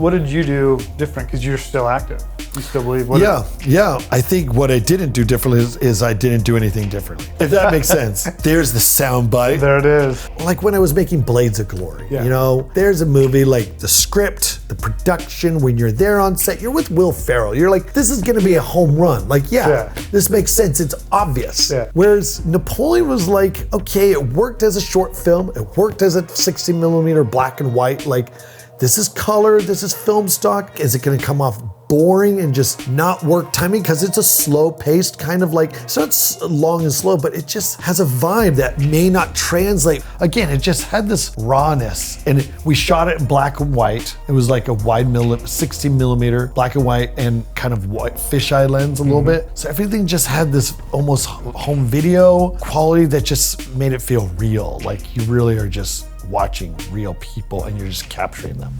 what did you do different? Because you're still active. You still believe? Yeah. I think what I didn't do differently is I didn't do anything differently. If that makes sense. There's the sound bite. There it is. Like when I was making Blades of Glory, you know, there's a movie like the script, the production, when you're there on set, you're with Will Ferrell. You're like, this is gonna be a home run. Like, this makes sense. It's obvious. Yeah. Whereas Napoleon was like, okay, it worked as a short film. It worked as a 60 millimeter black and white. Like, this is color, this is film stock. Is it gonna come off boring and just not work timing? Because it's a slow paced kind of like, so it's long and slow, but it just has a vibe that may not translate. Again, it just had this rawness, and we shot it in black and white. It was like a wide 60 millimeter black and white and kind of white fisheye lens a little bit. So everything just had this almost home video quality that just made it feel real. Like you really are just watching real people and you're just capturing them.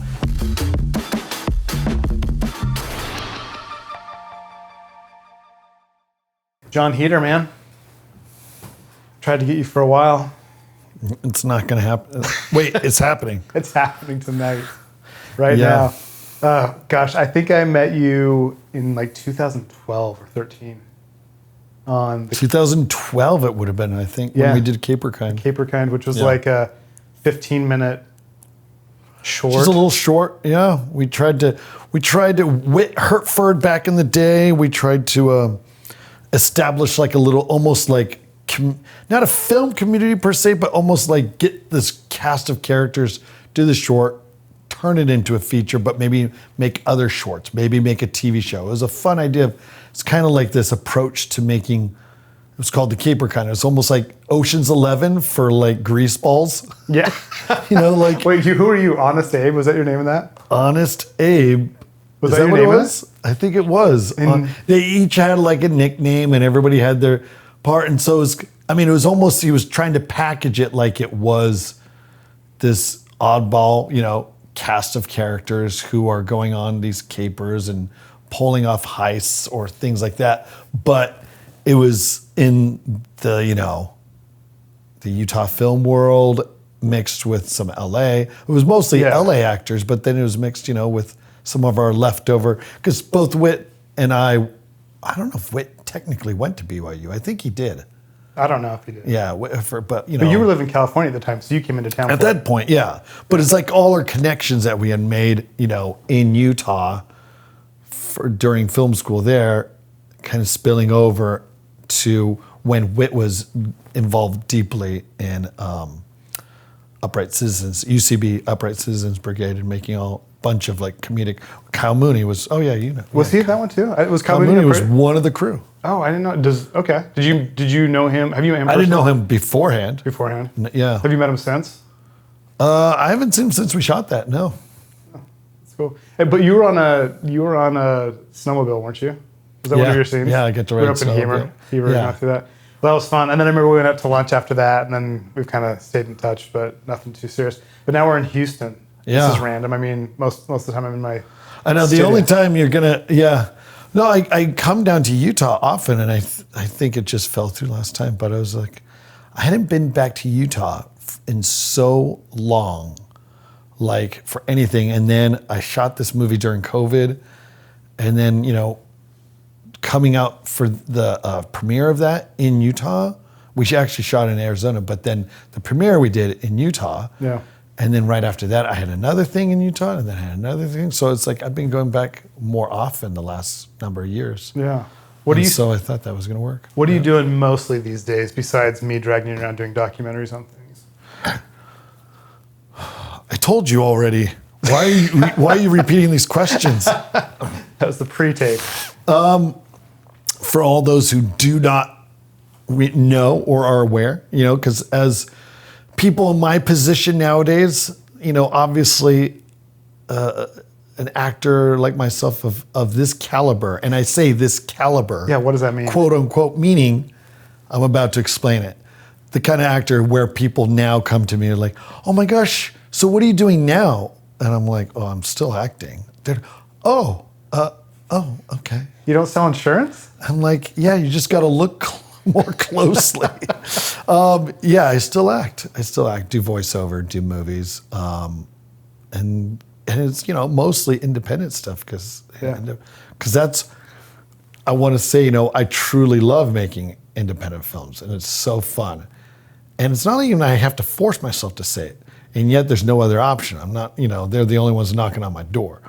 Jon Heder, man. Tried to get you for a while. It's not gonna happen. Wait, it's happening. It's happening tonight, right now. Gosh, I think I met you in like 2012 or 13. On the 2012 it would have been, I think, when we did Caperkind. Caperkind, which was like a 15-minute short. Just a little short, yeah. We tried to Whit Hertford back in the day. We tried to establish like a little, almost like, not a film community per se, but almost like get this cast of characters, do the short, turn it into a feature, but maybe make other shorts, maybe make a TV show. It was a fun idea. It's kind of like this approach to making, it was called the Caperkind. It's almost like Ocean's 11 for like greaseballs. Yeah. You know, like. Wait, who are you? Honest Abe? Was that your name in that? Honest Abe. Was that your name it was? I think it was. They each had like a nickname and everybody had their part. And so it was almost, he was trying to package it like it was this oddball, you know, cast of characters who are going on these capers and pulling off heists or things like that. But it was in the, you know, the Utah film world mixed with some LA. It was mostly LA actors, but then it was mixed, you know, with some of our leftover, because both Whit and I don't know if Whit technically went to BYU. I think he did. I don't know if he did. Yeah, but you know. But you were living in California at the time, so you came into town. At that point, yeah. But it's like all our connections that we had made, you know, in Utah during film school there, kind of spilling over to when Whit was involved deeply in Upright Citizens, UCB Upright Citizens Brigade, and making a bunch of like comedic. Kyle Mooney was, you know. Was he in that one too? Was Kyle Mooney was one of the crew. Oh, I didn't know. Did you know him? Have you met him personally? I didn't know him beforehand. Yeah. Have you met him since? I haven't seen him since we shot that. No. Oh, that's cool. Hey, but you were on a snowmobile, weren't you? Was that one of your scenes? Yeah, I get to ride a snowmobile. Heber and after that. Well, that was fun. And then I remember we went out to lunch after that, and then we've kind of stayed in touch, but nothing too serious. But now we're in Houston. Yeah. This is random. I mean, most of the time I'm in my I know, studio. the only time you're gonna, No, I come down to Utah often, and I think it just fell through last time, but I was like, I hadn't been back to Utah in so long, like for anything. And then I shot this movie during COVID, and then, you know, coming out for the premiere of that in Utah, we actually shot in Arizona, but then the premiere we did in Utah. Yeah. And then right after that, I had another thing in Utah, and then I had another thing. So it's like I've been going back more often the last number of years. Yeah. So I thought that was going to work. What are you doing mostly these days besides me dragging you around doing documentaries on things? I told you already. Why are you repeating these questions? That was the pre-tape. For all those who do not know or are aware, you know, because as people in my position nowadays, you know, obviously an actor like myself of this caliber, and I say this caliber. Yeah, what does that mean? Quote unquote, meaning I'm about to explain it. The kind of actor where people now come to me and like, oh my gosh, so what are you doing now? And I'm like, oh, I'm still acting. They're, okay. You don't sell insurance? I'm like, yeah, you just got to look more closely. I still act. Do voiceover, do movies. And it's, mostly independent stuff because that's, I want to say, I truly love making independent films, and it's so fun. And it's not even I have to force myself to say it, and yet there's no other option. I'm not, they're the only ones knocking on my door.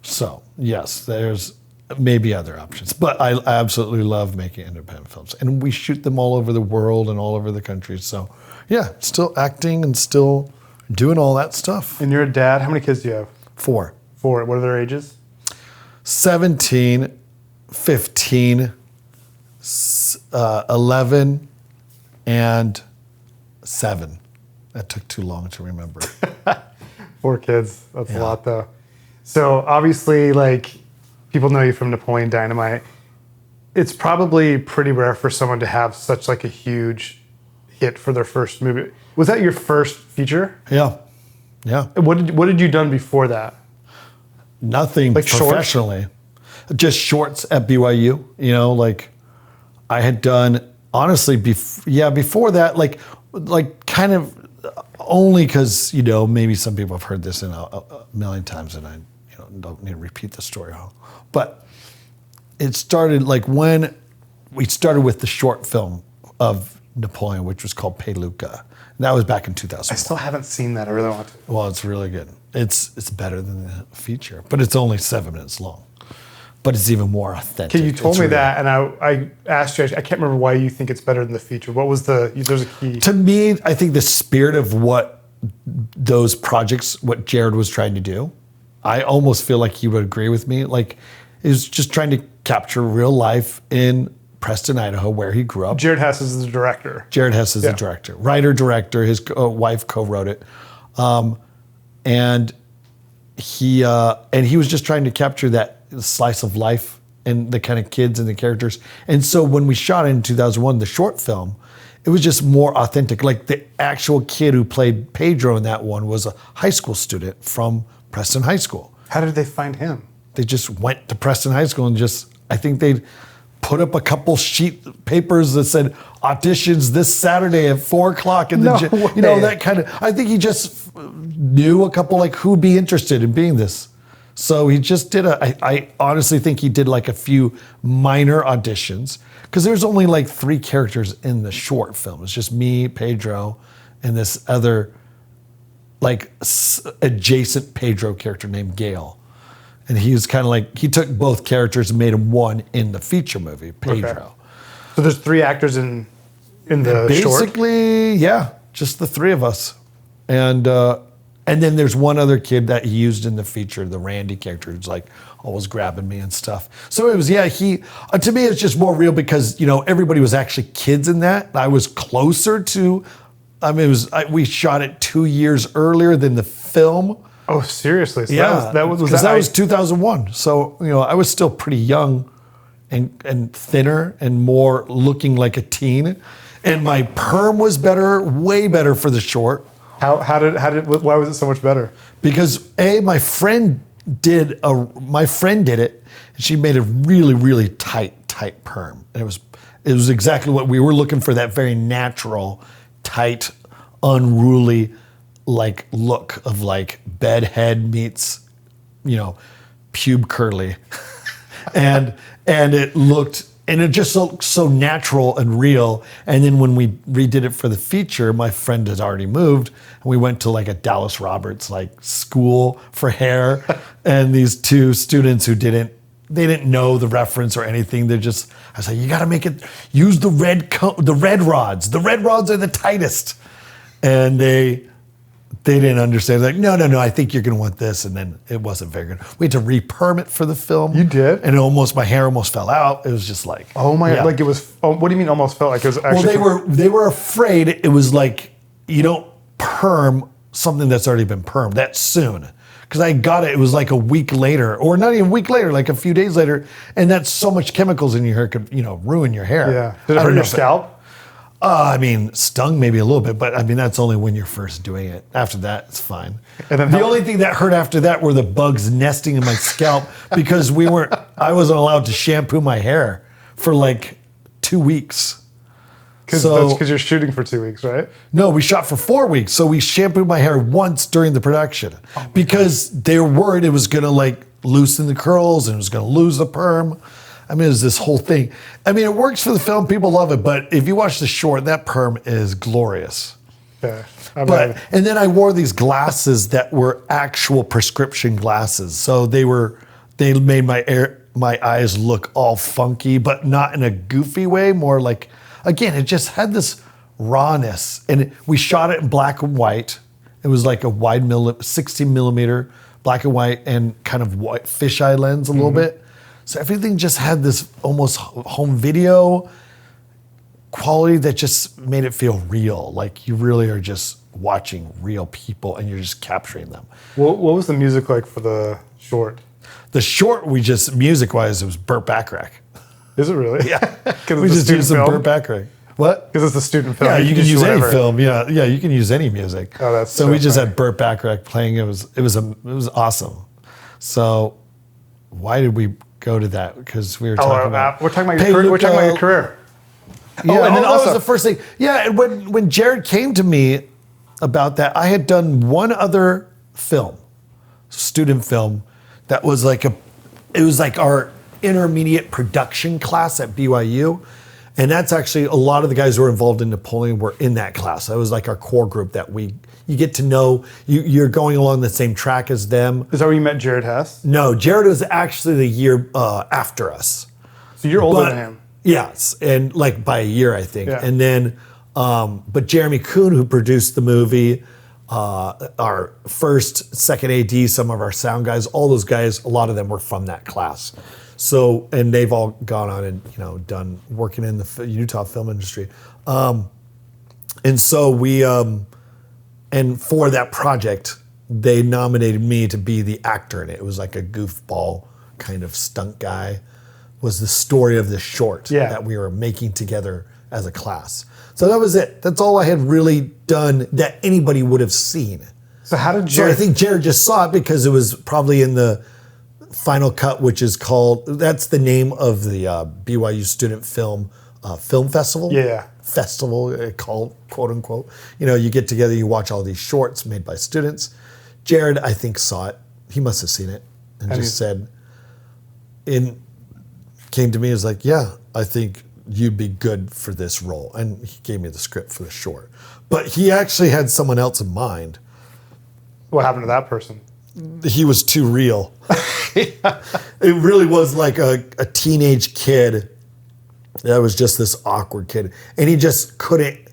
So yes, there's maybe other options, but I absolutely love making independent films, and we shoot them all over the world and all over the country. So yeah, still acting and still doing all that stuff. And you're a dad. How many kids do you have? 4. What are their ages? 17, 15, 11, and 7. That took too long to remember. 4 kids. That's a lot, though. So obviously, people know you from Napoleon Dynamite. It's probably pretty rare for someone to have such a huge hit for their first movie. Was that your first feature? Yeah. What did you done before that? Nothing professionally. Shorts? Just shorts at BYU. I had done, honestly, before that, kind of only because, maybe some people have heard this a million times and I don't need to repeat the story. But it started when we started with the short film of Napoleon, which was called Peluca. And that was back in 2000. I still haven't seen that. I really want to. Well, it's really good. It's better than the feature, but it's only 7 minutes long. But it's even more authentic. Okay, you told me that, and I asked you, I can't remember why you think it's better than the feature. What was there's a key? To me, I think the spirit of what those projects, what Jared was trying to do, I almost feel like he would agree with me. He was just trying to capture real life in Preston, Idaho, where he grew up. Jared Hess is the director. Jared Hess is the director. Writer-director, his wife co-wrote it. And he was just trying to capture that slice of life and the kind of kids and the characters. And so when we shot it in 2001, the short film, it was just more authentic. The actual kid who played Pedro in that one was a high school student from Preston High School. How did they find him? They just went to Preston High School and I think they put up a couple sheet papers that said auditions this Saturday at 4:00 in the that kind of. I think he just knew a couple who'd be interested in being this. So he just did I honestly think he did a few minor auditions because there's only 3 characters in the short film. It's just me, Pedro, and this other adjacent Pedro character named Gale. And he was kind of he took both characters and made them one in the feature movie, Pedro. Okay. So there's 3 actors in the short? Basically, yeah, just the 3 of us. And then there's one other kid that he used in the feature, the Randy character, who's always grabbing me and stuff. So it was, to me, it's just more real because, everybody was actually kids in that. I was closer to, we shot it 2 years earlier than the film. Oh, seriously? So yeah, that was 2001. So, I was still pretty young and thinner and more looking like a teen. And my perm was better, way better for the short. Why was it so much better? Because my friend did it, and she made a really, really tight perm. And it was exactly what we were looking for, that very natural, tight, unruly, look of bedhead meets, pube curly. and it looked, and it just looked so natural and real. And then when we redid it for the feature, my friend had already moved, and we went to a Dallas Roberts school for hair, and these 2 students who didn't know the reference or anything. I was like, you got to make it, use the red rods. The red rods are the tightest. And they didn't understand. No, I think you're going to want this. And then it wasn't very good. We had to re-perm it for the film. You did? And my hair almost fell out. It was just oh my God, it was, what do you mean almost felt like? It was actually. Well, they were afraid it was you don't perm something that's already been permed that soon. Because I got it was a week later, or not even a week later, a few days later. And that's so much chemicals in your hair could, ruin your hair. Yeah. Did it hurt your scalp? Stung maybe a little bit, but that's only when you're first doing it. After that, it's fine. And then the only thing that hurt after that were the bugs nesting in my scalp because I wasn't allowed to shampoo my hair for 2 weeks. Because you're shooting for 2 weeks, right? No, we shot for 4 weeks. So we shampooed my hair once during the production because they were worried it was going to like loosen the curls and it was going to lose the perm. I mean, it was this whole thing. I mean, it works for the film. People love it. But if you watch the short, that perm is glorious. Yeah. And then I wore these glasses that were actual prescription glasses. So they made my eyes look all funky, but not in a goofy way. More like, again, it just had this rawness. And we shot it in black and white. It was like a 60 millimeter black and white and kind of white fisheye lens a little bit. So everything just had this almost home video quality that just made it feel real. Like you really are just watching real people and you're just capturing them. What was the music like for the short? The short, music-wise, it was Burt Bacharach. Is it really? Yeah. We just used some Burt Bacharach. What? Because it's a student film. Yeah, you can use any film. Yeah, you can use any music. Oh, that's so we just had Burt Bacharach playing. It was awesome. So why did we go to that? Because we were talking about we're talking about your career. Yeah, and then also that was the first thing. Yeah, and when Jared came to me about that, I had done one other film, student film, that was like our intermediate production class at BYU. And that's actually a lot of the guys who were involved in Napoleon were in that class. That was like our core group that you get to know, you're going along the same track as them. Is that where you met Jared Hess? No, Jared was actually the year after us. So you're older than him. Yes, and like by a year, I think. Yeah. And then, but Jeremy Kuhn, who produced the movie, our first, second AD, some of our sound guys, all those guys, a lot of them were from that class. So, and they've all gone on and, done working in the Utah film industry. And so we, and for that project, they nominated me to be the actor in it. It was like a goofball kind of stunt guy. Was the story of the short that we were making together as a class. So that was it. That's all I had really done that anybody would have seen. So how did Jared... So I think Jared just saw it because it was probably in the final cut, which is called, that's the name of the BYU Student Film Festival. Yeah. Festival, called, quote unquote. You get together, you watch all these shorts made by students. Jared, I think, saw it. He must have seen it and just said, came to me and was like, yeah, I think you'd be good for this role. And he gave me the script for the short. But he actually had someone else in mind. What happened to that person? He was too real. It really was like a teenage kid that was just this awkward kid. And he just couldn't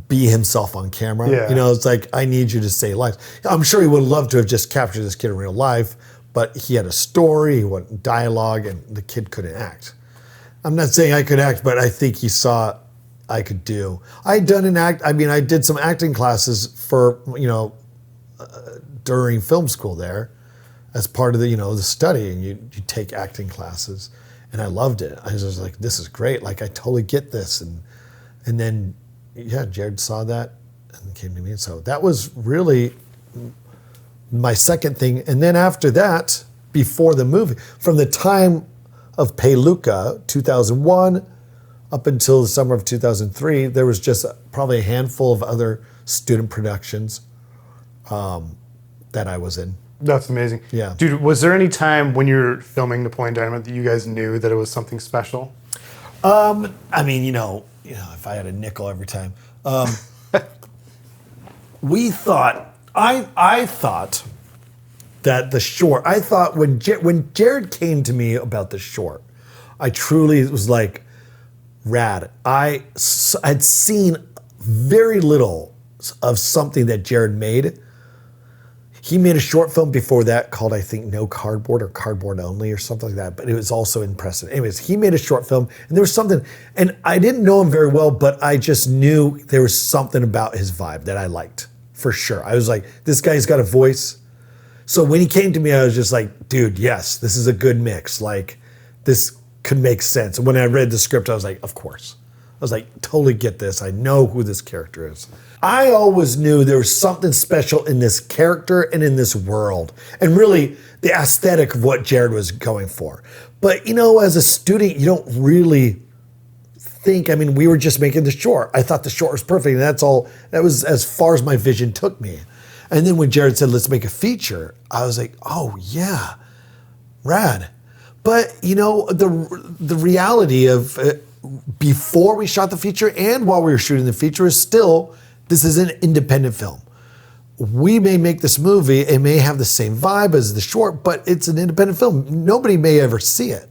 be himself on camera. Yeah. It's like, I need you to say lines. I'm sure he would love to have just captured this kid in real life, but he had a story, he wanted dialogue, and the kid couldn't act. I'm not saying I could act, but I think he saw I could do. I did some acting classes for, during film school there as part of the study, and you take acting classes, and I loved it. I was just like, this is great. Like, I totally get this. And then, Jared saw that and came to me. So that was really my second thing. And then after that, before the movie, from the time of Peluca, 2001, up until the summer of 2003, there was just probably a handful of other student productions that I was in. That's amazing. Yeah. Dude, was there any time when you're filming Napoleon Dynamite that you guys knew that it was something special? If I had a nickel every time. We thought, I thought that the short, I thought when Jared came to me about the short, I truly was like, rad. I had seen very little of something that Jared made. He made a short film before that called, I think, No Cardboard or Cardboard Only or something like that, but it was also in precedent. Anyways, he made a short film, and there was something, and I didn't know him very well, but I just knew there was something about his vibe that I liked, for sure. I was like, this guy's got a voice. So when he came to me, I was just like, dude, yes, this is a good mix. Like, this could make sense. And when I read the script, I was like, of course. I was like, totally get this. I know who this character is. I always knew there was something special in this character and in this world, and really the aesthetic of what Jared was going for. But, as a student, you don't really think, I mean, we were just making the short. I thought the short was perfect, and that was as far as my vision took me. And then when Jared said, let's make a feature, I was like, oh yeah, rad. But you know, the reality of before we shot the feature and while we were shooting the feature is still, this is an independent film. We may make this movie, it may have the same vibe as the short, but it's an independent film. Nobody may ever see it.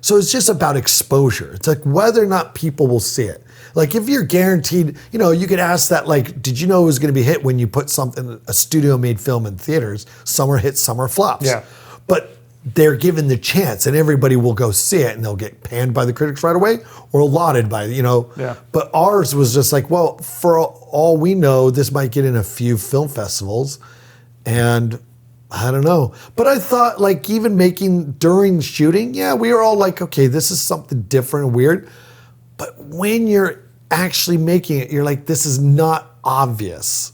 So it's just about exposure. It's like whether or not people will see it. Like if you're guaranteed, you know, you could ask that, like, did you know it was going to be hit when you put something, a studio made film in theaters? Some are hits, some are flops. Yeah. But they're given the chance and everybody will go see it and they'll get panned by the critics right away or lauded by, you know. Yeah. But ours was just like, well, for all we know, this might get in a few film festivals and I don't know. But I thought, like, even making during shooting, yeah, we were all like, okay, this is something different and weird. But when you're actually making it, you're like, this is not obvious.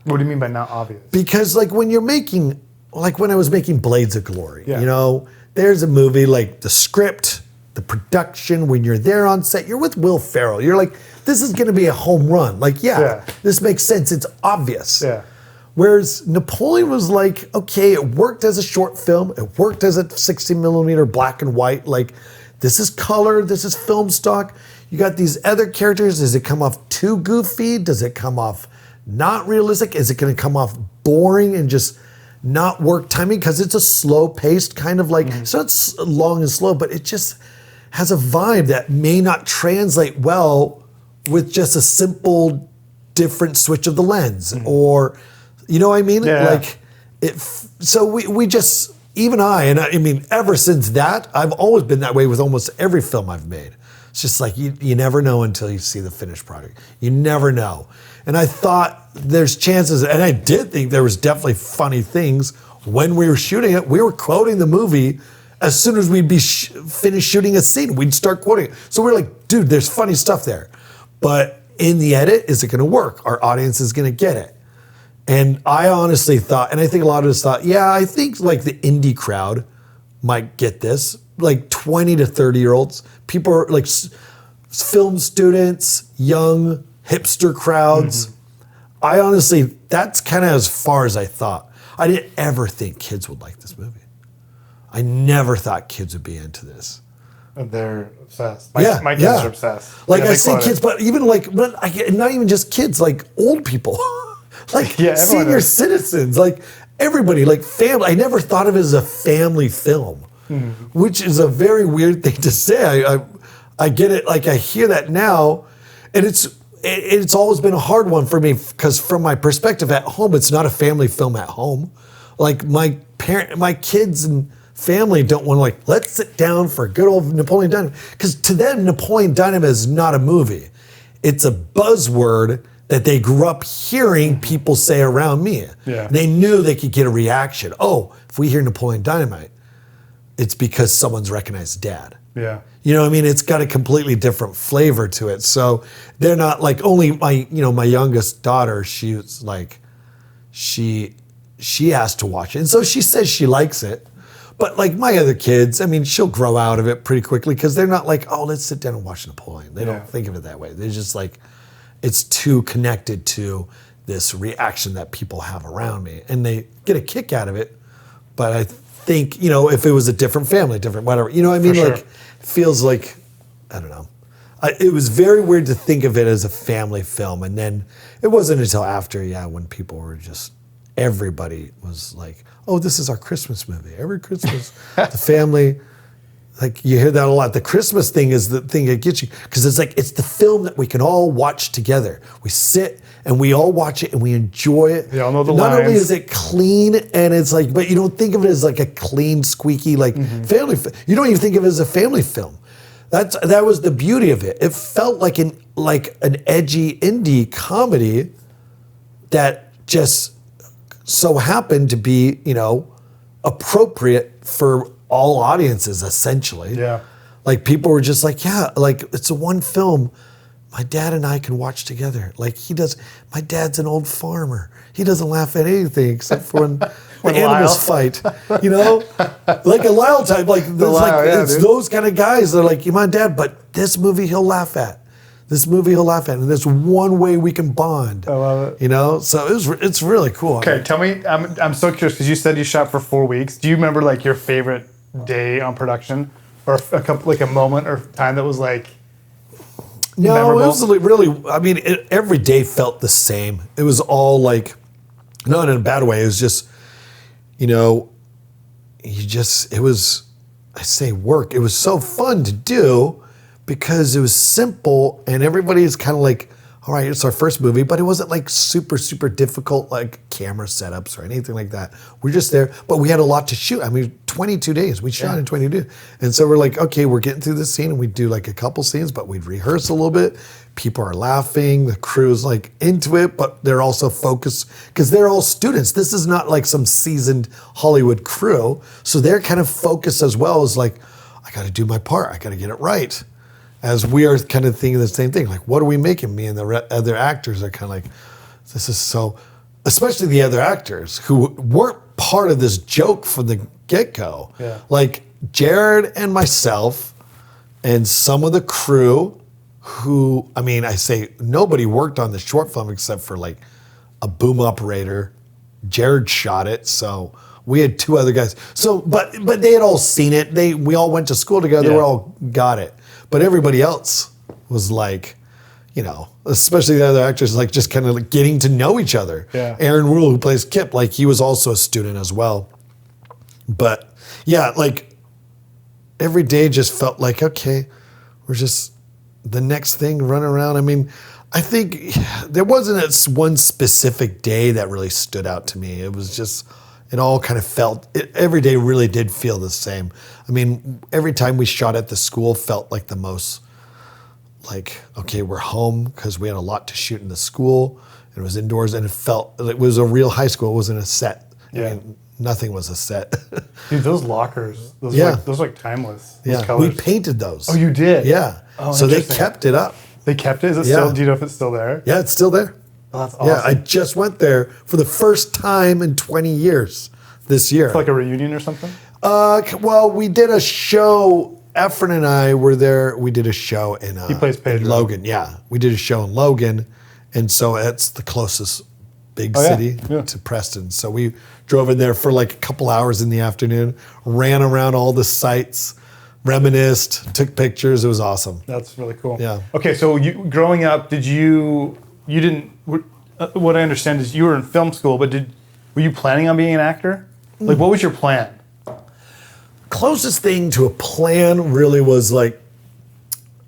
What do you mean by not obvious? Because like when you're making, like when I was making Blades of Glory, Yeah. you know, there's a movie, like the script, the production, when you're there on set, you're with Will Ferrell. You're like, this is going to be a home run. Like, yeah, this makes sense. It's obvious. Yeah. Whereas Napoleon was like, okay, it worked as a short film. It worked as a 60 millimeter black and white. Like, this is color. This is film stock. You got these other characters. Does it come off too goofy? Does it come off not realistic? Is it going to come off boring and just not work timing? Because it's a slow paced kind of like, so it's long and slow, but it just has a vibe that may not translate well with just a simple different switch of the lens or, you know what I mean? Yeah. Like, so we just, even I mean, ever since that, I've always been that way with almost every film I've made. It's just like, you never know until you see the finished product. You never know. And I thought there's chances, and I did think there was definitely funny things when we were shooting it. We were quoting the movie as soon as we'd be finished shooting a scene, we'd start quoting it. So we're like, dude, there's funny stuff there. But in the edit, is it gonna work? Our audience is gonna get it. And I honestly thought, and I think a lot of us thought, yeah, I think like the indie crowd might get this, like 20 to 30-year-olds. People are like film students, young, hipster crowds. I honestly, that's kind of as far as I thought. I didn't ever think kids would like this movie. I never thought kids would be into this. They're obsessed. My kids are obsessed. Like yeah, I see kids, but even like, not even just kids, like old people. Like senior citizens, like everybody, like family. I never thought of it as a family film, which is a very weird thing to say. I get it, like I hear that now, and it's always been a hard one for me because from my perspective at home, it's not a family film at home. Like my kids and family don't want to like, let's sit down for a good old Napoleon Dynamite. Because to them, Napoleon Dynamite is not a movie. It's a buzzword that they grew up hearing people say around me. Yeah. They knew they could get a reaction. Oh, if we hear Napoleon Dynamite, it's because someone's recognized Dad. Yeah. You know what I mean? It's got a completely different flavor to it. So they're not like only my youngest daughter, she was like, she has to watch it. And so she says she likes it. But like my other kids, I mean, she'll grow out of it pretty quickly because they're not like, oh, let's sit down and watch Napoleon. They don't think of it that way. They're just like, it's too connected to this reaction that people have around me. And they get a kick out of it. But I think, if it was a different family, different whatever, you know what I mean? For sure. Like, it feels like, I don't know. It was very weird to think of it as a family film. And then it wasn't until after, when people were just, everybody was like, oh, this is our Christmas movie. Every Christmas, the family, like you hear that a lot. The Christmas thing is the thing that gets you, because it's like, it's the film that we can all watch together. We sit and we all watch it and we enjoy it. You all know the Not lines. only is it clean and it's like, but you don't think of it as like a clean, squeaky, like family film. You don't even think of it as a family film. That was the beauty of it. It felt like an edgy indie comedy that just so happened to be, appropriate for all audiences, essentially. Yeah. Like people were just like, like it's a one film my dad and I can watch together. Like my dad's an old farmer. He doesn't laugh at anything except for when With animals fight, you know, like a Lyle type, like, it's those kind of guys. They're like, "Come on, Dad," but this movie he'll laugh at. This movie he'll laugh at, and there's one way we can bond. I love it. You know, so it's really cool. Okay, tell me, I'm so curious because you said you shot for 4 weeks. Do you remember like your favorite day on production, or a moment or time that was like memorable? It was really. I mean, every day felt the same. It was all like, not in a bad way. It was just, you know, it was. I say work. It was so fun to do. Because it was simple and everybody's kind of like, all right, it's our first movie, but it wasn't like super, super difficult like camera setups or anything like that. We're just there, but we had a lot to shoot. I mean, 22 days. We shot in 22 days. And so we're like, okay, we're getting through this scene and we'd do like a couple scenes, but we'd rehearse a little bit. People are laughing. The crew's like into it, but they're also focused because they're all students. This is not like some seasoned Hollywood crew. So they're kind of focused as well as like, I got to do my part. I got to get it right. As we are kind of thinking the same thing, like, what are we making? Me and the other actors are kind of like, this is so, especially the other actors who weren't part of this joke from the get-go. Yeah. Like Jared and myself and some of the crew who, I mean, I say nobody worked on the short film except for like a boom operator. Jared shot it, so we had 2 other guys. So, but they had all seen it. We all went to school together. Yeah. We all got it. But everybody else was like, you know, especially the other actors, like just kind of like getting to know each other. Yeah. Aaron Rule, who plays Kip, like he was also a student as well. But yeah, like every day just felt like, okay, we're just the next thing, run around. I mean, I think there wasn't one specific day that really stood out to me. It was just, it all kind of felt, every day really did feel the same. I mean, every time we shot at the school felt like the most, like, okay, we're home because we had a lot to shoot in the school. It was indoors and it was a real high school. It wasn't a set. Yeah. I mean, nothing was a set. Dude, those lockers, those are like timeless. Those Yeah, colors. we painted those. Oh, you did? Yeah. Oh, so they interesting. kept it up. They kept it? Is it Yeah. still, do you know if it's still there? Yeah, it's still there. Oh, that's awesome. Yeah, I just went there for the first time in 20 years this year. It's like a reunion or something? Well, we did a show. Efren and I were there. We did a show in, He plays Pedro. in Logan. Yeah, we did a show in Logan, and so it's the closest big yeah. city Yeah. to Preston. So we drove in there for like a couple hours in the afternoon, ran around all the sites, reminisced, took pictures. It was awesome. That's really cool. Yeah. Okay, so you growing up, what I understand is you were in film school, but were you planning on being an actor? Like, what was your plan? Closest thing to a plan really was like,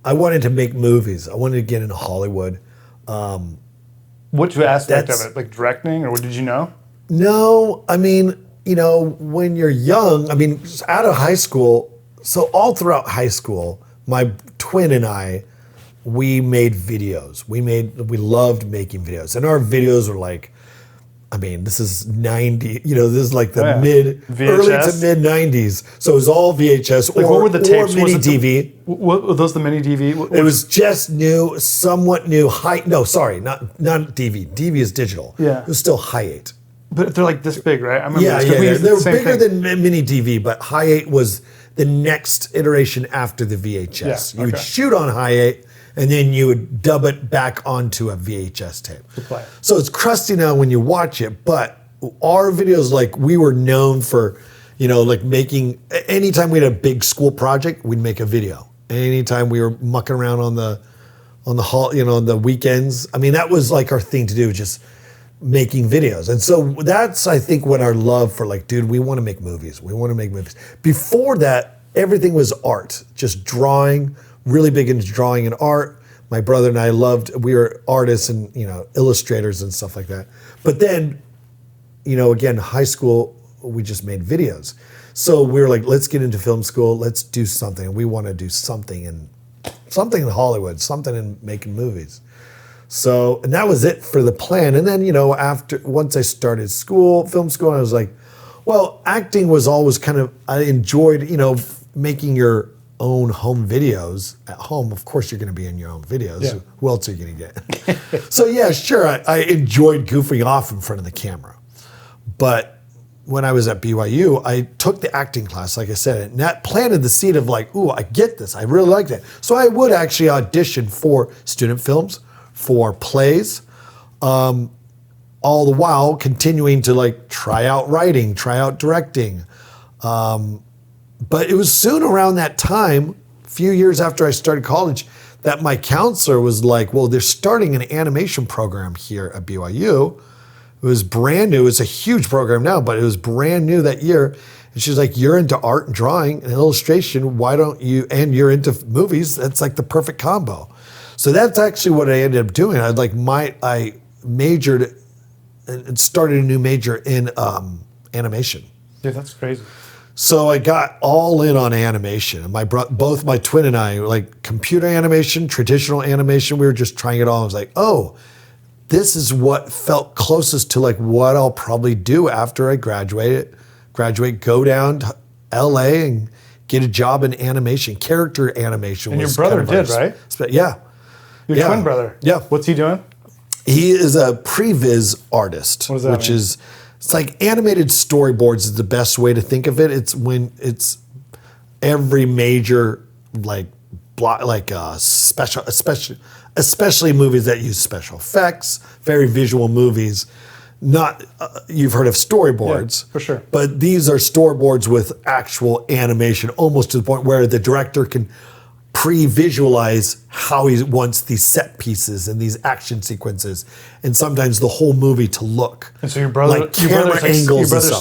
I wanted to make movies. I wanted to get into Hollywood. What aspect of That's- it? Like directing, or what did you know? No, I mean, you know, when you're young, I mean, out of high school, so all throughout high school, my twin and I, we made videos. We loved making videos. And our videos were like, I mean, this is 90, you know, this is like the early to mid 90s. So it was all VHS Like, what were the tapes? or mini Was it DV. What were those, the mini DV? It was just new, somewhat new, not DV. DV is digital. Yeah. It was still high 8. But they're like this big, right? I remember Yeah, this, 'cause we used They the were same bigger thing. than mini DV, but high 8 was the next iteration after the VHS. Yeah, You would okay. shoot on high 8, and then you would dub it back onto a VHS tape. play it. So it's crusty now when you watch it, but our videos, like, we were known for, you know, like making, anytime we had a big school project, we'd make a video. Anytime we were mucking around on the hall, you know, on the weekends, I mean, that was like our thing to do, just making videos. And so that's, I think, what our love for, like, dude, we want to make movies. We want to make movies. Before that, everything was art, just drawing, really big into drawing and art. My brother and I we were artists and, you know, illustrators and stuff like that. But then, you know, again, high school, we just made videos. So we were like, let's get into film school. Let's do something. We want to do something in Hollywood, something in making movies. So, and that was it for the plan. And then, you know, once I started film school, I was like, well, acting was always I enjoyed, you know, making your own home videos at home. Of course, you're going to be in your own videos. Yeah. Who else are you going to get? So yeah, sure. I enjoyed goofing off in front of the camera. But when I was at BYU, I took the acting class, like I said, and that planted the seed of like, ooh, I get this. I really like that. So I would actually audition for student films, for plays, all the while continuing to like try out writing, try out directing. But it was soon around that time, a few years after I started college, that my counselor was like, well, they're starting an animation program here at BYU. It was brand new. It's a huge program now, but it was brand new that year. And she's like, you're into art and drawing and illustration. Why don't you, and you're into movies. That's like the perfect combo. So that's actually what I ended up doing. I majored and started a new major in animation. Yeah, that's crazy. So I got all in on animation. And both my twin and I, like computer animation, traditional animation, we were just trying it all. I was like, oh, this is what felt closest to like what I'll probably do after I graduate, go down to LA and get a job in animation, character animation. And your brother did, right? Yeah. Your twin brother? Yeah. What's he doing? He is a previs artist. What does that mean? It's like animated storyboards is the best way to think of it. It's when it's every major special, especially movies that use special effects, very visual movies. Not you've heard of storyboards, yeah, for sure. But these are storyboards with actual animation, almost to the point where the director can pre-visualize how he wants these set pieces and these action sequences, and sometimes the whole movie to look. And so your brother's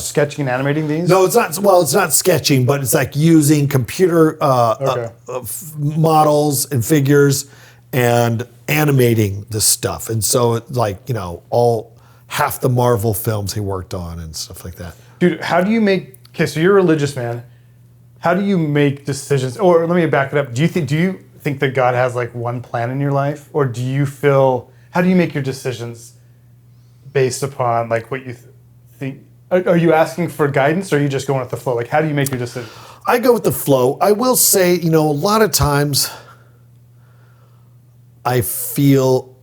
sketching and animating these? No, it's not. Well, it's not sketching, but it's like using computer models and figures and animating this stuff. And so, it's like, all half the Marvel films he worked on and stuff like that. Dude, how do you make? Okay, so you're a religious man. How do you make decisions? Or let me back it up. Do you think that God has like one plan in your life, or do you feel? How do you make your decisions based upon like what you think? Are you asking for guidance, or are you just going with the flow? Like, how do you make your decisions? I go with the flow. I will say, a lot of times I feel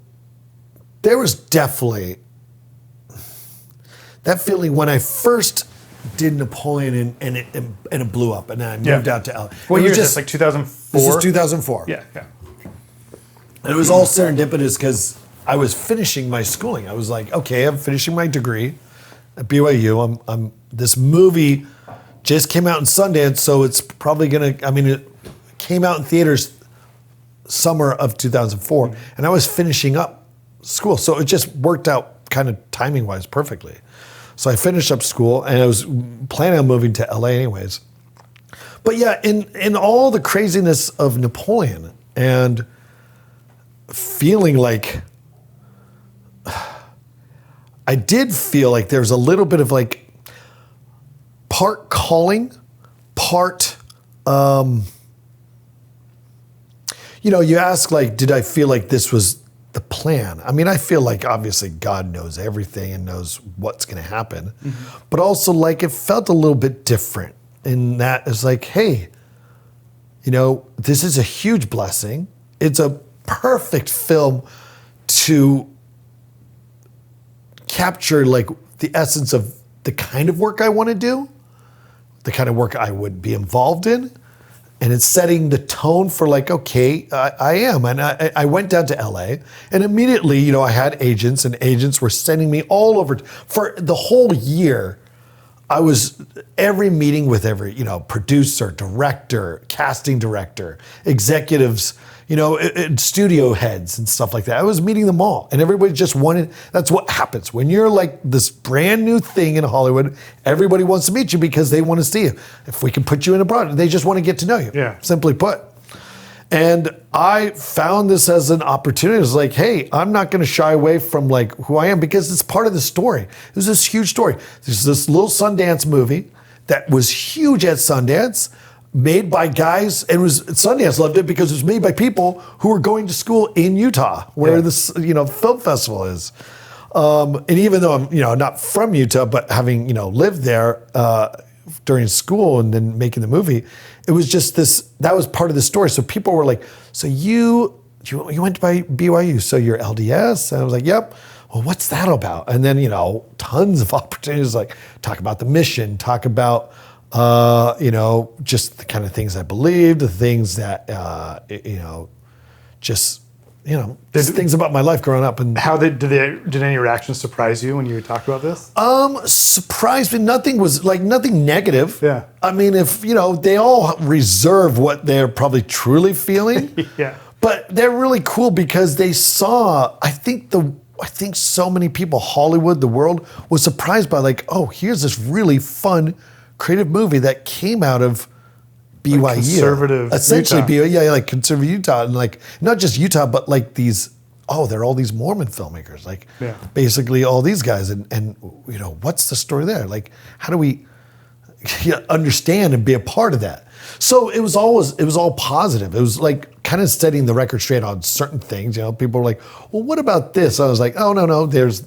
there was definitely that feeling when I first did Napoleon and it blew up, and then I moved out to LA. What year is this? Like 2004? This is 2004. Yeah. And it was all serendipitous because I was finishing my schooling. I was like, okay, I'm finishing my degree at BYU. I'm this movie just came out in Sundance, so it's probably it came out in theaters summer of 2004, and I was finishing up school, so it just worked out kind of timing-wise perfectly. So I finished up school, and I was planning on moving to LA anyways. But yeah, in all the craziness of Napoleon and feeling like, I did feel like there was a little bit of like part calling, part, you ask like, did I feel like this was the plan? I mean, I feel like obviously God knows everything and knows what's going to happen, but also like it felt a little bit different in that it's like, hey, this is a huge blessing. It's a perfect film to capture like the essence of the kind of work I want to do, the kind of work I would be involved in. And it's setting the tone for like, okay, I am. And I went down to LA, and immediately, I had agents, and agents were sending me all over. For the whole year, I was every meeting with every, producer, director, casting director, executives, studio heads and stuff like that. I was meeting them all, and everybody just wanted, that's what happens. When you're like this brand new thing in Hollywood, everybody wants to meet you because they want to see you. If we can put you in a project, they just want to get to know you, simply put. And I found this as an opportunity. It was like, hey, I'm not going to shy away from like who I am because it's part of the story. It was this huge story. There's this little Sundance movie that was huge at Sundance, made by guys, and Sundance loved it because it was made by people who were going to school in Utah, where this film festival is. And even though I'm not from Utah, but having lived there during school and then making the movie, it was just that was part of the story. So people were like, so you went to BYU, so you're LDS? And I was like, yep. well, what's that about? And then, tons of opportunities, like talk about the mission, talk about, just the kind of things I believed, the things that, just things about my life growing up. And How did any reactions surprise you when you talked about this? surprised me, nothing negative. Yeah. I mean, if, they all reserve what they're probably truly feeling. Yeah. But they're really cool because they saw, I think so many people, Hollywood, the world, was surprised by like, oh, here's this really fun, creative movie that came out of BYU. Conservative essentially Utah. BYU, like conservative Utah, and like not just Utah, but like these, they're all these Mormon filmmakers, like basically all these guys, and what's the story there? Like, how do we understand and be a part of that? So it was all positive. It was like kind of setting the record straight on certain things. People were like, well, what about this? I was like, oh, no, there's,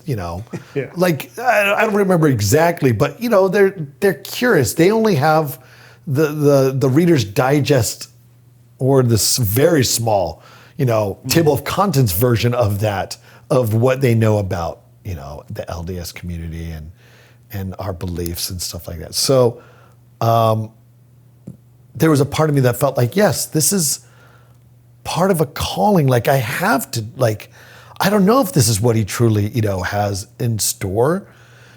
like, I don't remember exactly, but they're curious. They only have the Reader's Digest or this very small, table of contents version of that, of what they know about, the LDS community and our beliefs and stuff like that. So, there was a part of me that felt like, yes, this is part of a calling. Like I have to, I don't know if this is what he truly, has in store.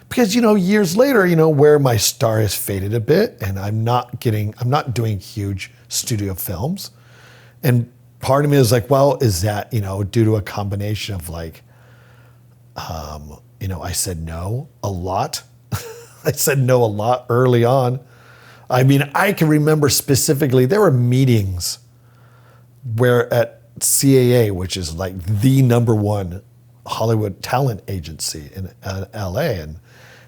Because, years later, where my star has faded a bit and I'm not doing huge studio films. And part of me is like, well, is that, due to a combination of I said no a lot. I said no a lot early on. I mean, I can remember specifically, there were meetings where at CAA, which is like the #1 Hollywood talent agency in LA,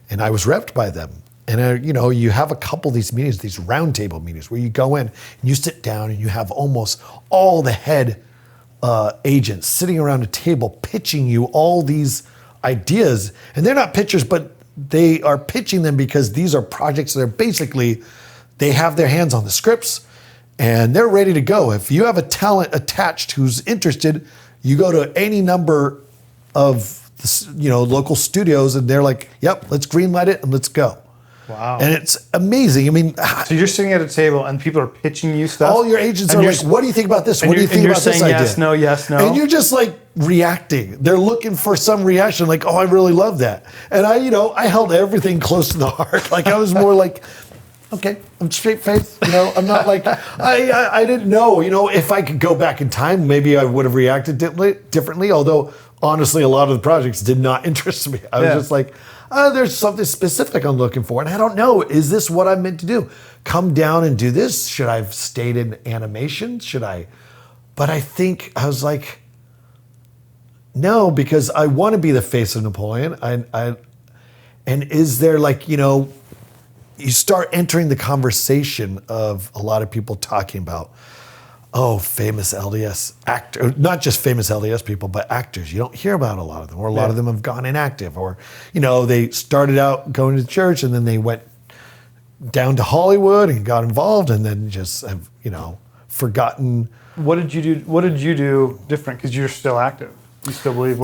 and I was repped by them. And you have a couple of these meetings, these roundtable meetings, where you go in and you sit down and you have almost all the head agents sitting around a table pitching you all these ideas. And they're not pitchers, but they are pitching them because these are projects that are basically, they have their hands on the scripts and they're ready to go. If you have a talent attached who's interested, you go to any number of local studios and they're like, yep, let's greenlight it and let's go. Wow. And it's amazing. I mean, so you're sitting at a table and people are pitching you stuff? all your agents are like, what do you think about this? What do you think about this idea? Yes, no, yes, no. And you're just like reacting. They're looking for some reaction like, oh, I really love that. And I held everything close to the heart. Like I was more like, okay, I'm straight faced. I'm not like, I didn't know, if I could go back in time, maybe I would have reacted differently. Although honestly, a lot of the projects did not interest me. I was just like, there's something specific I'm looking for. And I don't know, is this what I'm meant to do? Come down and do this? Should I have stayed in animation? But I think I was like, no, because I want to be the face of Napoleon. And is there you start entering the conversation of a lot of people talking about, famous LDS actor, not just famous LDS people, but actors. You don't hear about a lot of them, or a lot of them have gone inactive, or, they started out going to church and then they went down to Hollywood and got involved and then just have, forgotten. What did you do different? Because you're still active. You still believe?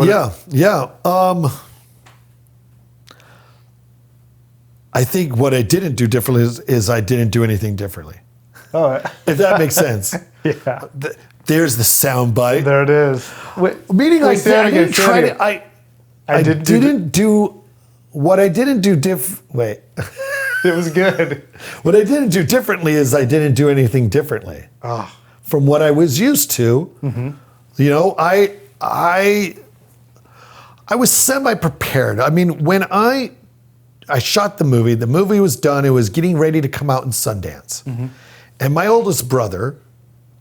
I think what I didn't do differently is I didn't do anything differently. Oh, if that makes sense. Yeah. There's the sound bite. There it is. Meaning I didn't try to. I didn't do what I didn't do Wait. It was good. What I didn't do differently is I didn't do anything differently from what I was used to. Mm-hmm. I was semi-prepared. I mean, when I shot the movie was done. It was getting ready to come out in Sundance. Mm-hmm. And my oldest brother,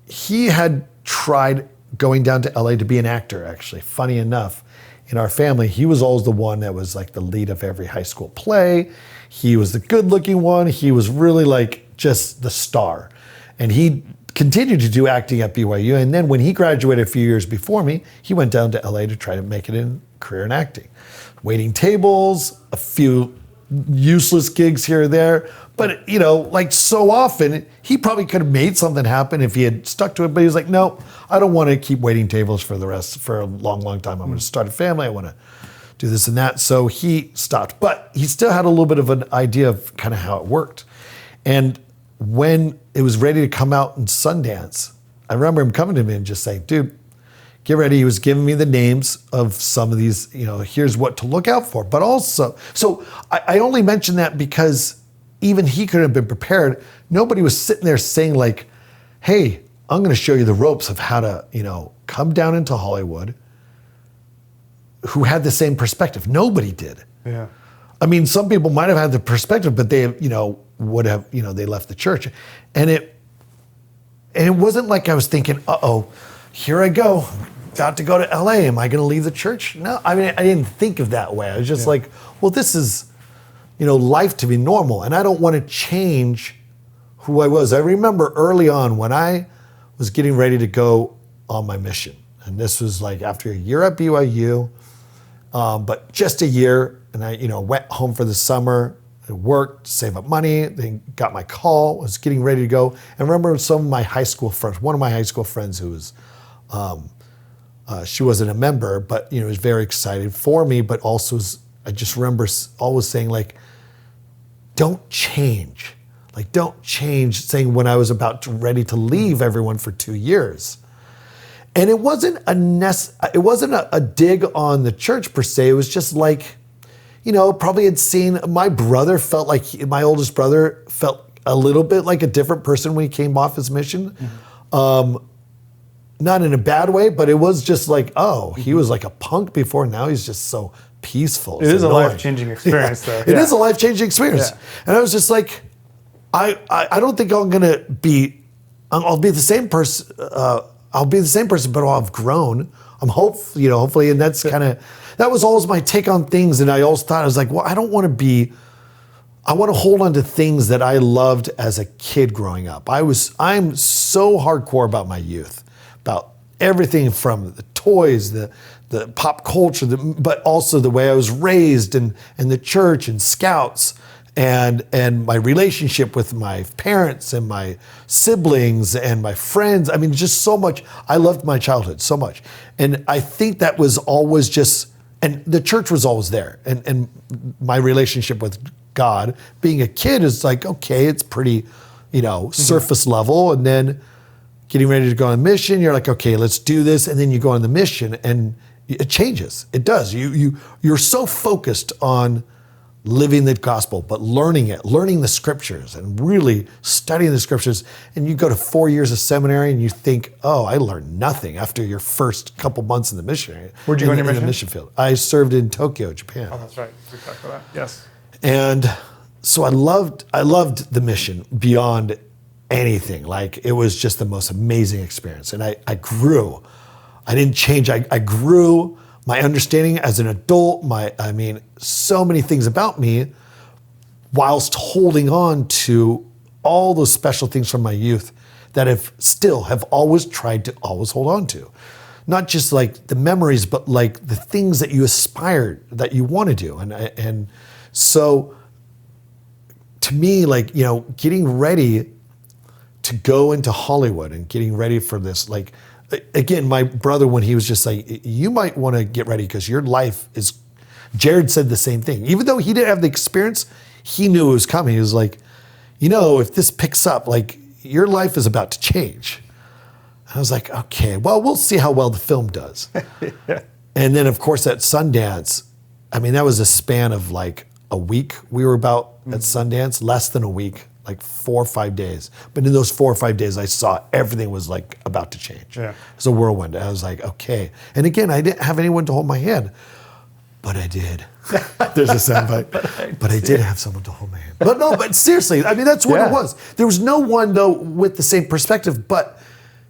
he had tried going down to LA to be an actor, actually. Funny enough, in our family, he was always the one that was like the lead of every high school play. He was the good-looking one. He was really like just the star. And he continued to do acting at BYU. And then when he graduated a few years before me, he went down to LA to try to make it in career in acting. Waiting tables, a few useless gigs here or there. But, so often, he probably could have made something happen if he had stuck to it. But he was like, no, I don't want to keep waiting tables for a long, long time. I'm going to start a family. I want to do this and that. So he stopped, but he still had a little bit of an idea of kind of how it worked. And when it was ready to come out in Sundance, I remember him coming to me and just saying, dude, get ready. He was giving me the names of some of these, here's what to look out for. But also, so I only mention that because even he couldn't have been prepared. Nobody was sitting there saying like, hey, I'm going to show you the ropes of how to, come down into Hollywood, who had the same perspective. Nobody did. Yeah. I mean, some people might have had the perspective, but they, would have, they left the church. And it wasn't like I was thinking, uh-oh, here I go. Got to go to LA. Am I going to leave the church? No, I mean, I didn't think of that way. I was just like, well, this is, life to be normal. And I don't want to change who I was. I remember early on when I was getting ready to go on my mission. And this was like after a year at BYU, but just a year. And I, went home for the summer, I worked, save up money, then got my call, was getting ready to go. And I remember some of my high school friends, one of my high school friends who was, she wasn't a member, but was very excited for me. But also, I just remember always saying like, "Don't change, like don't change." Saying when I was ready to leave everyone for 2 years, and it wasn't a dig on the church per se. It was just like, probably had seen my brother felt like my oldest brother felt a little bit like a different person when he came off his mission. Mm-hmm. Not in a bad way, but it was just like, oh, he was like a punk before. Now he's just so peaceful. It is a life-changing experience, though. It is a life-changing experience. Yeah. And I was just like, I don't think I'm going to be, I'll be the same person. I'll be the same person, but I'll have grown. I'm hopefully, and that's that was always my take on things. And I always thought, I was like, well, I want to hold on to things that I loved as a kid growing up. I'm so hardcore about my youth, about everything from the toys, the pop culture, but also the way I was raised and the church and scouts and my relationship with my parents and my siblings and my friends. I mean, just so much. I loved my childhood so much. And I think that was always just, and the church was always there. And my relationship with God, being a kid is like, okay, it's pretty, surface level. And then getting ready to go on a mission, you're like, okay, let's do this. And then you go on the mission and it changes. It does. You're so focused on living the gospel, but learning the scriptures and really studying the scriptures. And you go to 4 years of seminary and you think, oh, I learned nothing after your first couple months in the missionary. Where'd you go in your mission? The mission field. I served in Tokyo, Japan. Oh, that's right. We talked about that. Yes. And so I loved the mission beyond anything. Like it was just the most amazing experience. And I grew. I didn't change. I grew my understanding as an adult, so many things about me, whilst holding on to all those special things from my youth that have always tried to always hold on to. Not just like the memories, but like the things that you aspire, that you want to do. And so to me, like, getting ready to go into Hollywood and getting ready for this, like, again, my brother, when he was just like, you might want to get ready because your life is, Jared said the same thing. Even though he didn't have the experience, he knew it was coming. He was like, if this picks up, like your life is about to change. And I was like, okay, well, we'll see how well the film does. Yeah. And then of course at Sundance, that was a span of like a week. We were about at Sundance, less than a week. Like 4 or 5 days. But in those 4 or 5 days, I saw everything was like about to change. Yeah. It's a whirlwind. I was like, okay. And again, I didn't have anyone to hold my hand, but I did. There's a soundbite. But I did have someone to hold my hand. But seriously, that's what it was. There was no one though with the same perspective, but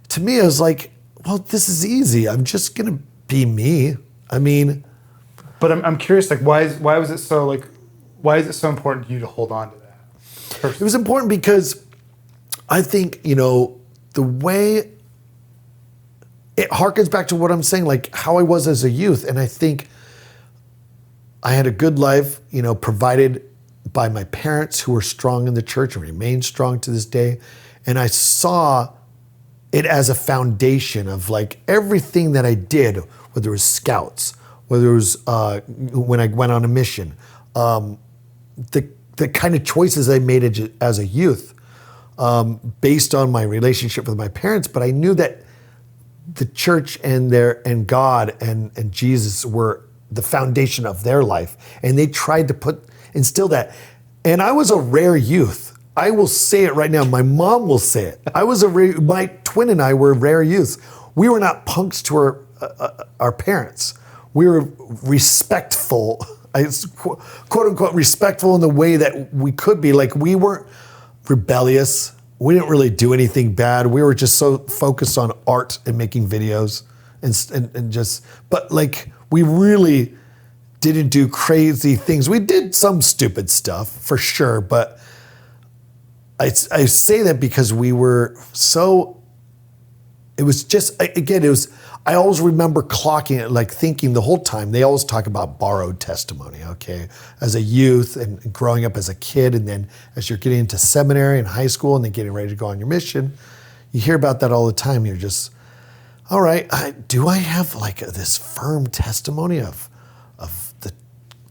to me, I was like, well, this is easy. I'm just gonna be me. But I'm curious, like, why is it so important to you to hold on to that? It was important because I think, the way it harkens back to what I'm saying, like how I was as a youth. And I think I had a good life, provided by my parents who were strong in the church and remain strong to this day. And I saw it as a foundation of like everything that I did, whether it was scouts whether it was when I went on a mission, the kind of choices I made as a youth, based on my relationship with my parents. But I knew that the church and God and Jesus were the foundation of their life, and they tried to instill that. And I was a rare youth. I will say it right now. My mom will say it. My twin and I were rare youths. We were not punks to our parents. We were respectful, quote unquote, respectful in the way that we could be. Like, we weren't rebellious. We didn't really do anything bad. We were just so focused on art and making videos but like, we really didn't do crazy things. We did some stupid stuff for sure, but I say that because we were so, it was just, again, I always remember clocking it, like thinking the whole time, they always talk about borrowed testimony, okay? As a youth and growing up as a kid, and then as you're getting into seminary and high school and then getting ready to go on your mission, you hear about that all the time. You're just, all right, do I have like this firm testimony of the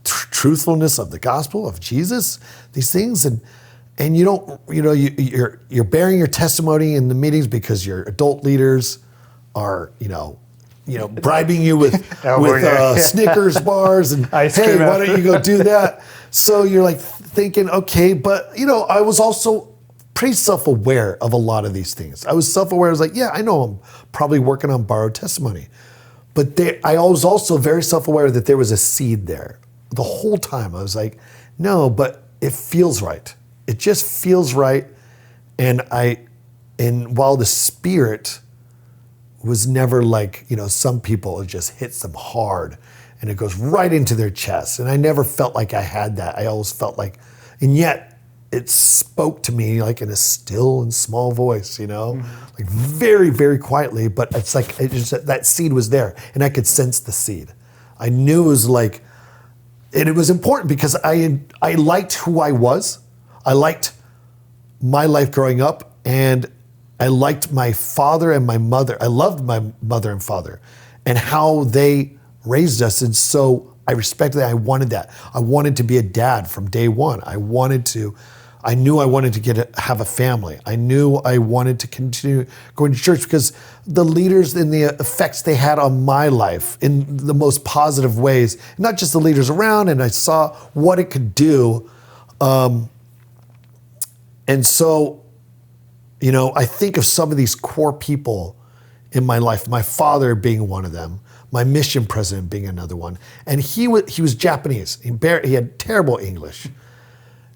truthfulness of the gospel of Jesus, these things? And you don't, you're bearing your testimony in the meetings because your adult leaders are, bribing you with Snickers bars and hey, why don't you go do that? So you're like thinking, okay, but I was also pretty self-aware of a lot of these things. I was self-aware. I was like, yeah, I know I'm probably working on borrowed testimony, but I was also very self-aware that there was a seed there. The whole time I was like, no, but it feels right. It just feels right. And while the Spirit was never like, some people, it just hits them hard and it goes right into their chest. And I never felt like I had that. I always felt like, and yet it spoke to me like in a still and small voice, like very, very quietly, but it's like, that seed was there and I could sense the seed. I knew it was like, and it was important because I liked who I was. I liked my life growing up, and I liked my father and my mother. I loved my mother and father and how they raised us. And so I respected that. I wanted that. I wanted to be a dad from day one. I knew I wanted to have a family. I knew I wanted to continue going to church because the leaders and the effects they had on my life in the most positive ways, not just the leaders around, and I saw what it could do. And so, I think of some of these core people in my life, my father being one of them, my mission president being another one. And he was Japanese. He had terrible English.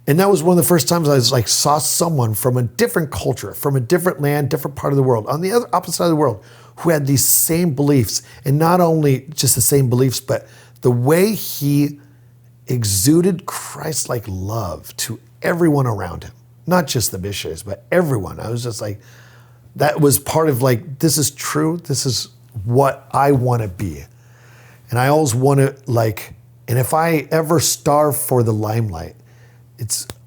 And that was one of the first times I was like, saw someone from a different culture, from a different land, different part of the world, on the other opposite side of the world, who had these same beliefs. And not only just the same beliefs, but the way he exuded Christ-like love to everyone around him. Not just the missionaries, but everyone. I was just like, that was part of like, this is true. This is what I want to be. And I always want to and if I ever starve for the limelight,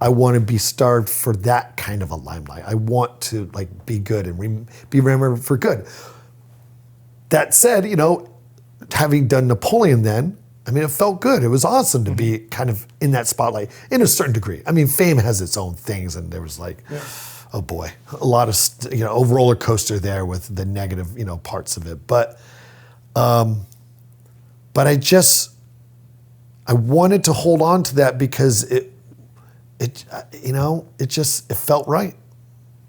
I want to be starved for that kind of a limelight. I want to be good and be remembered for good. That said, having done Napoleon then, it felt good. It was awesome to be kind of in that spotlight in a certain degree. Fame has its own things, and there was oh boy, a lot of a roller coaster there with the negative parts of it. But I wanted to hold on to that because it felt right.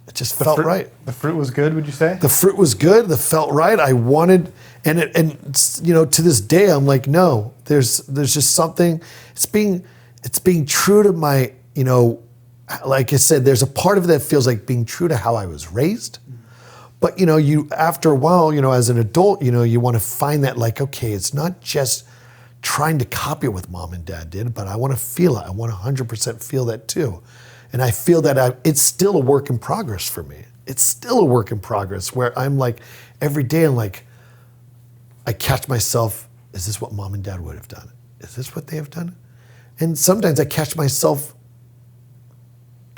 It just felt right. The fruit was good, would you say? The fruit was good. The felt right. I wanted, and to this day, I'm like, no. There's just something. It's being true to my, like I said, there's a part of it that feels like being true to how I was raised. But you after a while, as an adult, you want to find that okay, it's not just trying to copy what mom and dad did, but I want to feel it. I want to 100% feel that too. And I feel that it's still a work in progress for me. It's still a work in progress where I'm every day I'm I catch myself, is this what mom and dad would have done? Is this what they have done? And sometimes I catch myself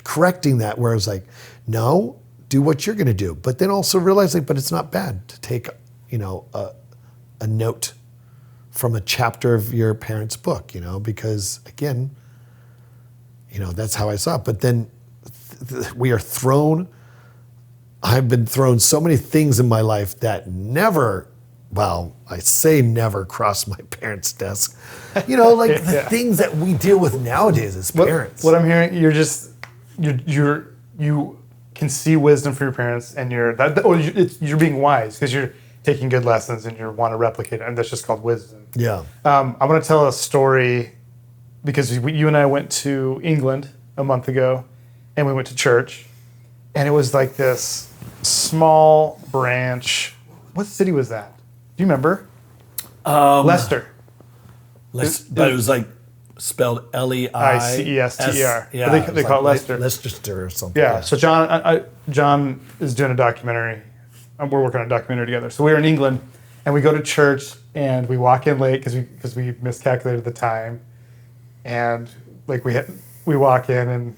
correcting that where I was no, do what you're going to do. But then also realize but it's not bad to take, a note from a chapter of your parents' book, because again, that's how I saw it. But then I've been thrown so many things in my life that never, I say never crossed my parents' desk. The things that we deal with nowadays as parents. What I'm hearing, you can see wisdom from your parents, and you're being wise because you're taking good lessons and you want to replicate it, and that's just called wisdom. Yeah. I want to tell a story because you and I went to England a month ago, and we went to church, and it was like this small branch. What city was that? Do you remember? Leicester. But it was like spelled Leicester. Yeah, they call it Leicester. Leicester or something. Yeah. So John is doing a documentary. We're working on a documentary together. So we were in England, and we go to church, and we walk in late because we miscalculated the time, and we walk in, and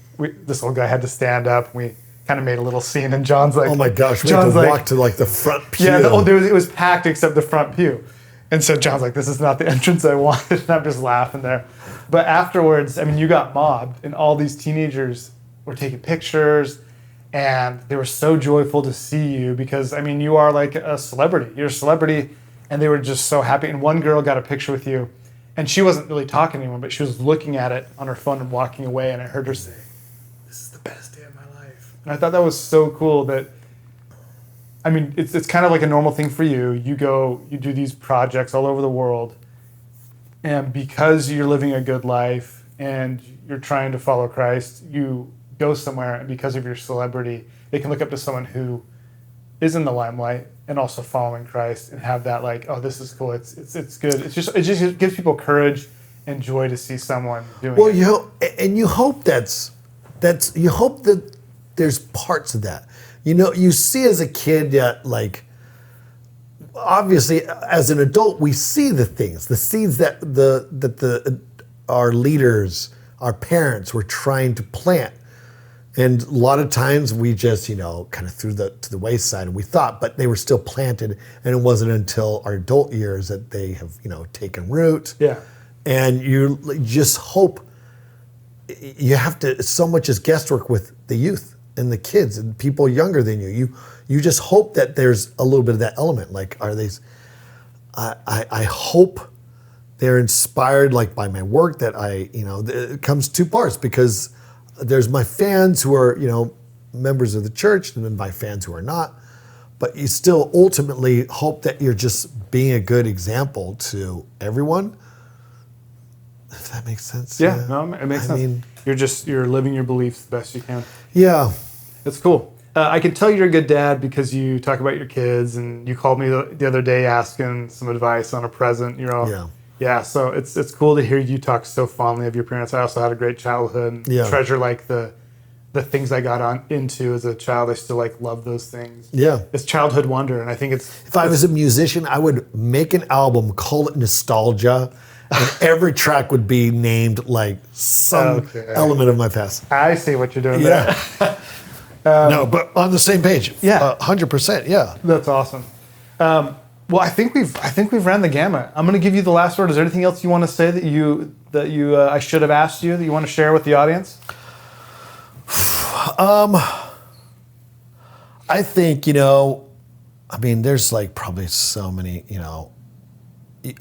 this old guy had to stand up, and we kind of made a little scene, and John's like, oh my gosh, we had to walk to the front pew. Yeah, it was packed except the front pew. And so John's like, this is not the entrance I wanted, and I'm just laughing there. But afterwards, you got mobbed, and all these teenagers were taking pictures, and they were so joyful to see you because, you are like a celebrity. You're a celebrity, and they were just so happy. And one girl got a picture with you, and she wasn't really talking to anyone, but she was looking at it on her phone and walking away, and I heard her say, this is the best day of my life. And I thought that was so cool that, it's kind of like a normal thing for you. You do these projects all over the world, and because you're living a good life and you're trying to follow Christ, you go somewhere, and because of your celebrity, they can look up to someone who is in the limelight and also following Christ and have that this is cool. It's good. It just gives people courage and joy to see someone doing it. Well, you hope you hope that there's parts of that. You see as a kid that obviously as an adult we see the seeds that our leaders, our parents were trying to plant. And a lot of times we just, kind of threw to the wayside, and we thought, but they were still planted, and it wasn't until our adult years that they have, taken root. Yeah. And you just hope, you have to, so much is guesswork with the youth and the kids and people younger than you. You just hope that there's a little bit of that element. Are they, I hope they're inspired by my work that it comes two parts, because there's my fans who are, members of the church, and then my fans who are not. But you still ultimately hope that you're just being a good example to everyone. If that makes sense. Yeah. No, it makes sense. You're living your beliefs the best you can. Yeah. That's cool. I can tell you're a good dad because you talk about your kids, and you called me the other day asking some advice on a present. Yeah, so it's cool to hear you talk so fondly of your parents. I also had a great childhood and treasure the things I got into as a child. I still love those things. Yeah. It's childhood wonder, and I think if I was a musician, I would make an album, call it Nostalgia, and every track would be named some element of my past. I see what you're doing there. No, but on the same page. Yeah. 100%, yeah. That's awesome. Well, I think we've ran the gamut. I'm going to give you the last word. Is there anything else you want to say that I should have asked you that you want to share with the audience? I think there's probably so many.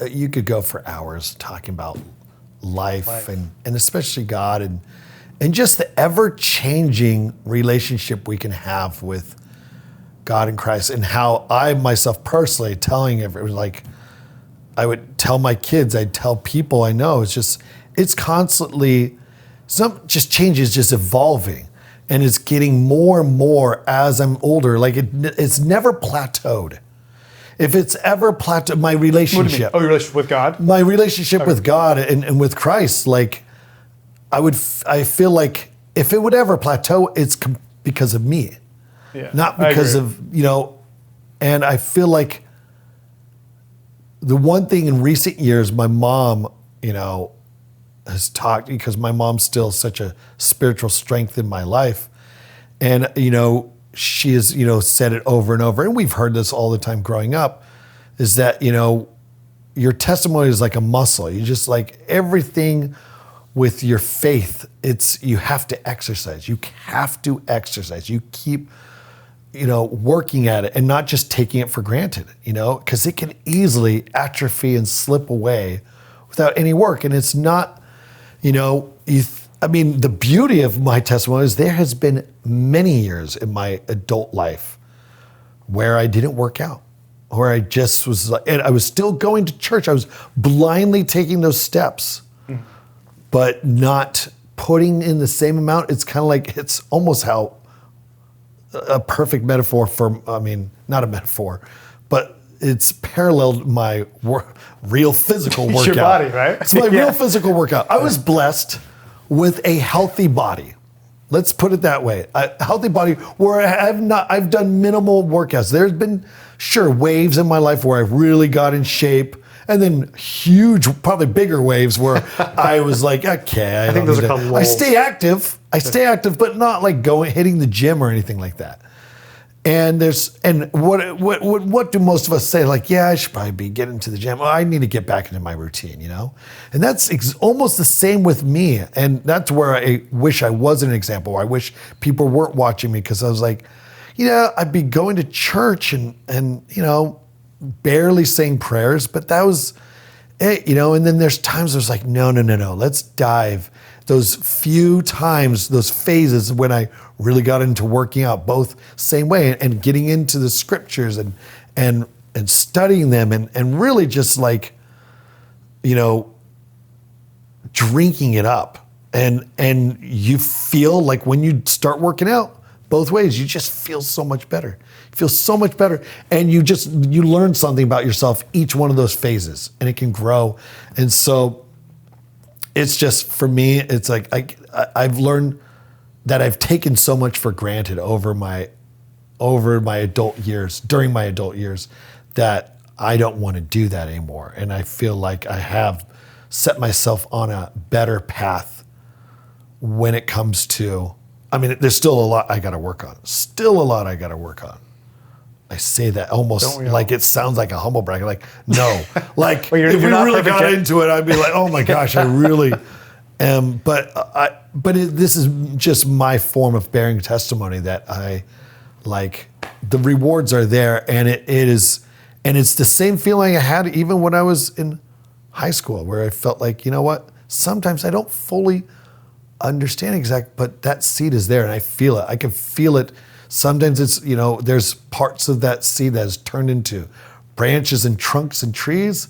You could go for hours talking about life. and especially God and just the ever changing relationship we can have with God and Christ, and how I myself personally telling everyone, I would tell my kids, I'd tell people I know, it's constantly, just changes, just evolving, and it's getting more and more as I'm older. It's never plateaued. If it's ever plateaued, my relationship. What do you mean? Oh, your relationship with God? My relationship with God and with Christ, I feel like if it would ever plateau, it's because of me. Yeah, not because of, and I feel like the one thing in recent years, my mom, has talked, because my mom's still such a spiritual strength in my life. And, she has, said it over and over, and we've heard this all the time growing up, is that, your testimony is like a muscle. You just like everything with your faith, you have to exercise. You have to exercise. You keep, working at it and not just taking it for granted, because it can easily atrophy and slip away without any work. And it's not, the beauty of my testimony is there has been many years in my adult life where I didn't work out, where I just was like, and I was still going to church. I was blindly taking those steps, but not putting in the same amount. It's kind of like, it's almost how a perfect metaphor for, not a metaphor, but it's paralleled my real physical workout. It's your body, right? It's my real physical workout. I was blessed with a healthy body. Let's put it that way. A healthy body where I've done minimal workouts. There's been, waves in my life where I really got in shape, and then huge, probably bigger waves where I was like, okay, I think those are called lulls. I stay active, but not like hitting the gym or anything like that. And what do most of us say? Like, yeah, I should probably be getting to the gym. I need to get back into my routine, And that's almost the same with me. And that's where I wish I was an example. I wish people weren't watching me, because I was like, I'd be going to church and barely saying prayers, but that was it, And then there's times I was like, no, let's dive. Those few times, those phases when I really got into working out, both same way, and getting into the scriptures and studying them and really just like, drinking it up. And you feel like when you start working out both ways, you just feel so much better. You feel so much better. And you learn something about yourself each one of those phases, and it can grow. And so it's just, for me, it's like I've learned that I've taken so much for granted over my adult years, during my adult years, that I don't want to do that anymore. And I feel like I have set myself on a better path when it comes to, there's still a lot I got to work on. I say that almost like it sounds like a humble brag. Like, no. Like, well, if we really got into it, I'd be like, oh my gosh, I really am. This is just my form of bearing testimony that I like. The rewards are there, and it's the same feeling I had even when I was in high school, where I felt like, sometimes I don't fully understand but that seed is there, and I feel it. I can feel it. Sometimes it's, there's parts of that seed that has turned into branches and trunks and trees.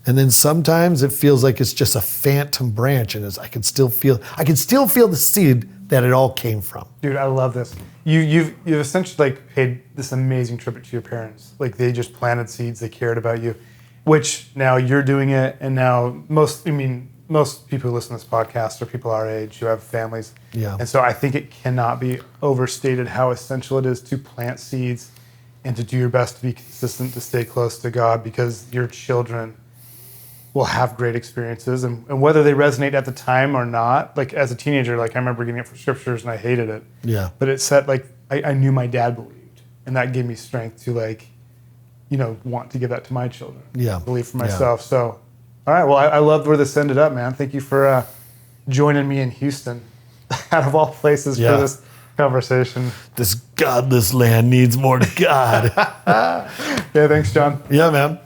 And then sometimes it feels like it's just a phantom branch, and I can still feel the seed that it all came from. Dude, I love this. You've essentially like paid this amazing tribute to your parents. Like, they just planted seeds, they cared about you, which now you're doing it. And now most people who listen to this podcast are people our age who have families. Yeah. And so I think it cannot be overstated how essential it is to plant seeds and to do your best to be consistent, to stay close to God, because your children will have great experiences. And whether they resonate at the time or not, like as a teenager, like I remember getting it for scriptures and I hated it. Yeah. But it said, like, I knew my dad believed, and that gave me strength to want to give that to my children. Yeah. Believe for myself. Yeah. So, all right. Well, I loved where this ended up, man. Thank you for joining me in Houston, out of all places, for this conversation. This godless land needs more God. Yeah, thanks, John. Yeah, man.